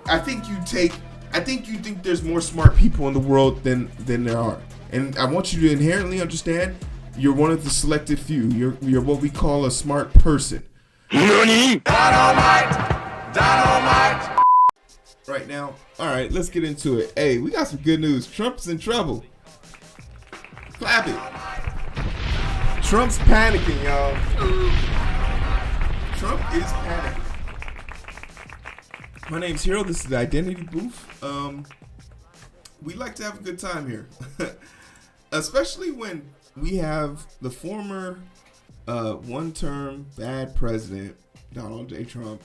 I think you think there's more smart people in the world than there are. And I want you to inherently understand you're one of the selected few. You're what we call a smart person. NANI? Dynamite! Right now, all right, let's get into it. Hey, we got some good news. Trump's in trouble. Clap it. Trump's panicking, y'all. Trump is panicking. My name's Hero. This is the Identity Booth. We like to have a good time here. Especially when we have the former one-term bad president, Donald J. Trump,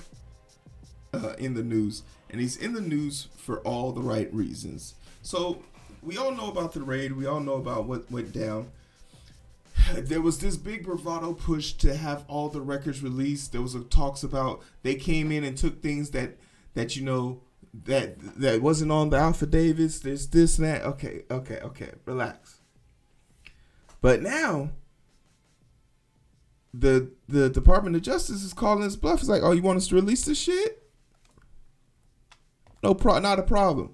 in the news. And he's in the news for all the right reasons. So we all know about the raid. We all know about what went down. There was this big bravado push to have all the records released. There was talks about they came in and took things that you know that wasn't on the affidavits. There's this and that. Okay. Relax. But now the Department of Justice is calling his bluff. It's like, oh, you want us to release this shit? Not a problem.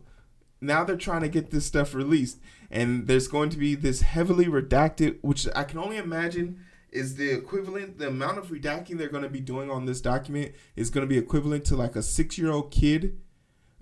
Now they're trying to get this stuff released, and there's going to be this heavily redacted, which I can only imagine is the equivalent. The amount of redacting they're going to be doing on this document is going to be equivalent to like a 6-year-old kid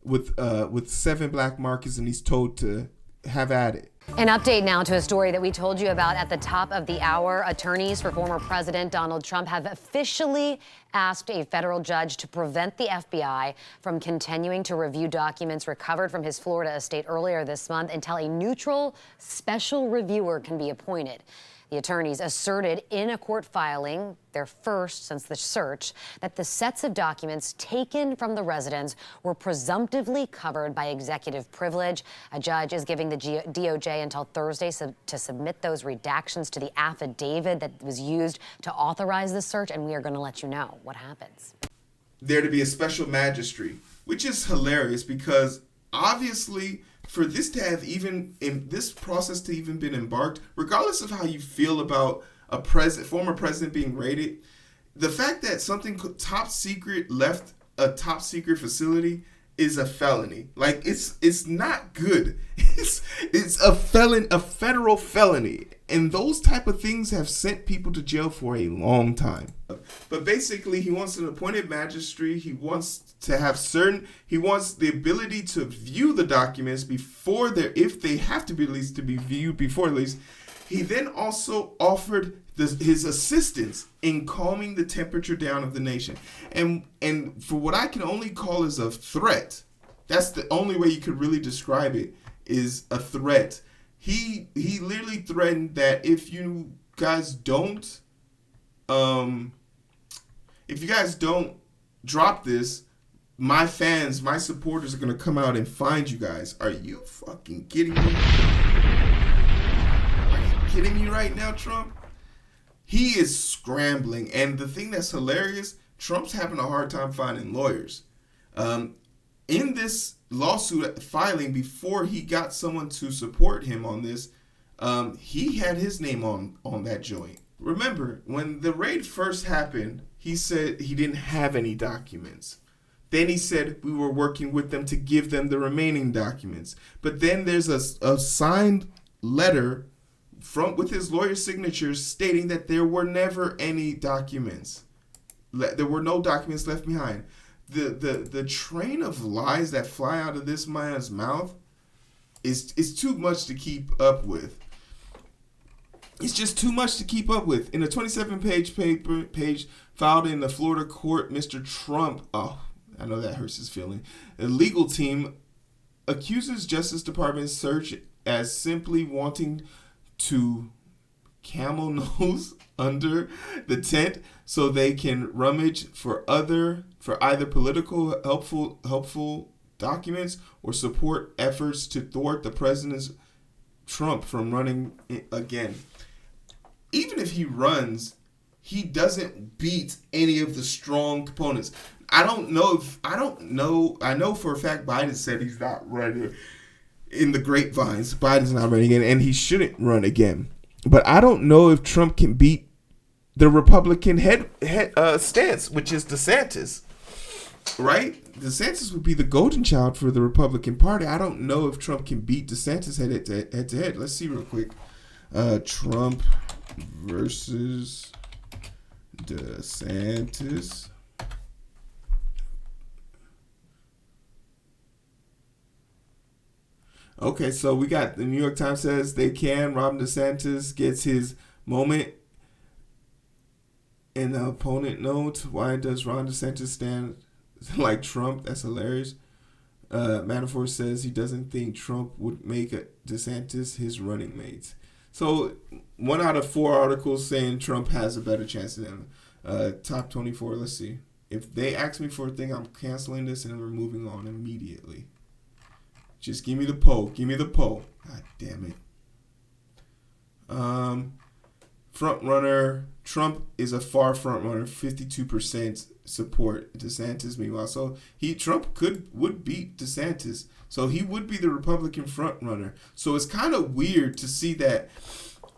with 7 black markers, and he's told to have at it. An update now to a story that we told you about at the top of the hour. Attorneys for former President Donald Trump have officially asked a federal judge to prevent the FBI from continuing to review documents recovered from his Florida estate earlier this month until a neutral special reviewer can be appointed. The attorneys asserted in a court filing, their first since the search, that the sets of documents taken from the residence were presumptively covered by executive privilege. A judge is giving the DOJ until Thursday to submit those redactions to the affidavit that was used to authorize the search, and we are going to let you know what happens. There to be a special magistrate, which is hilarious because obviously for this to have even in this process to even been embarked, regardless of how you feel about a former president being raided, the fact that something top secret left a top secret facility is a felony. Like it's not good. It's a federal felony, and those type of things have sent people to jail for a long time. But basically, he wants an appointed magistrate. He wants the ability to view the documents if they have to be released, to be viewed before release. He then also offered his assistance in calming the temperature down of the nation. And for what I can only call as a threat, that's the only way you could really describe it, is a threat. He literally threatened that if you guys don't drop this, my fans, my supporters are going to come out and find you guys. Are you fucking kidding me? Are you kidding me right now, Trump? He is scrambling. And the thing that's hilarious, Trump's having a hard time finding lawyers. In this lawsuit filing, before he got someone to support him on this, he had his name on that joint. Remember, when the raid first happened, he said he didn't have any documents. Then he said we were working with them to give them the remaining documents. But then there's a signed letter with his lawyer's signatures stating that there were never any documents. There were no documents left behind. The train of lies that fly out of this man's mouth is too much to keep up with. It's just too much to keep up with. In a 27-page filed in the Florida court, Mr. Trump, I know that hurts his feeling. The legal team accuses Justice Department's search as simply wanting to camel nose under the tent so they can rummage for either political helpful documents or support efforts to thwart the president's Trump from running again. Even if he runs, he doesn't beat any of the strong components. I know for a fact Biden said he's not running in the grapevines. Biden's not running again, and he shouldn't run again. But I don't know if Trump can beat the Republican head stance, which is DeSantis. right? DeSantis would be the golden child for the Republican Party. I don't know if Trump can beat DeSantis head to head. Let's see real quick. Trump versus DeSantis. Okay, so we got the New York Times says they can. Ron DeSantis gets his moment. And the opponent note, why does Ron DeSantis stand like Trump? That's hilarious. Manafort says he doesn't think Trump would make DeSantis his running mate. So 1 out of 4 articles saying Trump has a better chance than him. Top 24, let's see. If they ask me for a thing, I'm canceling this and we're moving on immediately. Just give me the poll. Give me the poll. God damn it. Front runner. Trump is a far front runner. 52% support DeSantis. Meanwhile, so Trump would beat DeSantis. So he would be the Republican front runner. So it's kind of weird to see that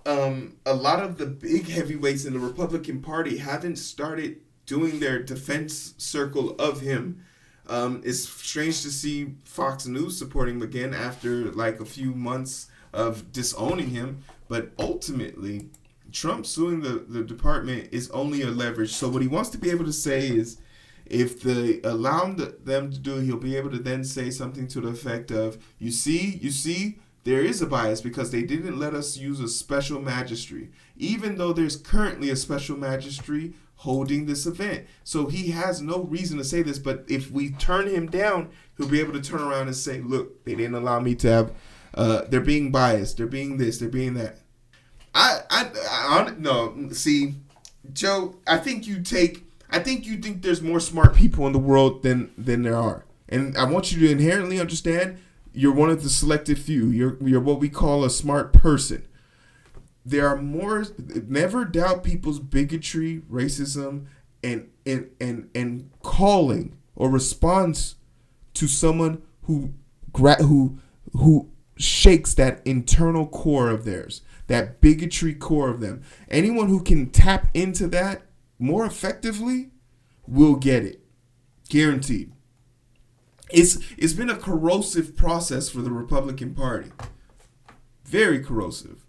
a lot of the big heavyweights in the Republican Party haven't started doing their defense circle of him. It's strange to see Fox News supporting him again after like a few months of disowning him. But ultimately, Trump suing the department is only a leverage. So what he wants to be able to say is, if they allow them to do it, he'll be able to then say something to the effect of, you see, there is a bias because they didn't let us use a special magistrate, even though there's currently a special magistrate holding this event. So he has no reason to say this, but if we turn him down, he'll be able to turn around and say, look, they didn't allow me to have, they're being biased, they're being this, they're being that. No, see, Joe, I think you think there's more smart people in the world than there are. And I want you to inherently understand you're one of the selected few. You're what we call a smart person. There are more. Never doubt people's bigotry, racism, and calling or response to someone who shakes that internal core of theirs, that bigotry core of them. Anyone who can tap into that more effectively will get it, guaranteed. It's been a corrosive process for the Republican Party, very corrosive.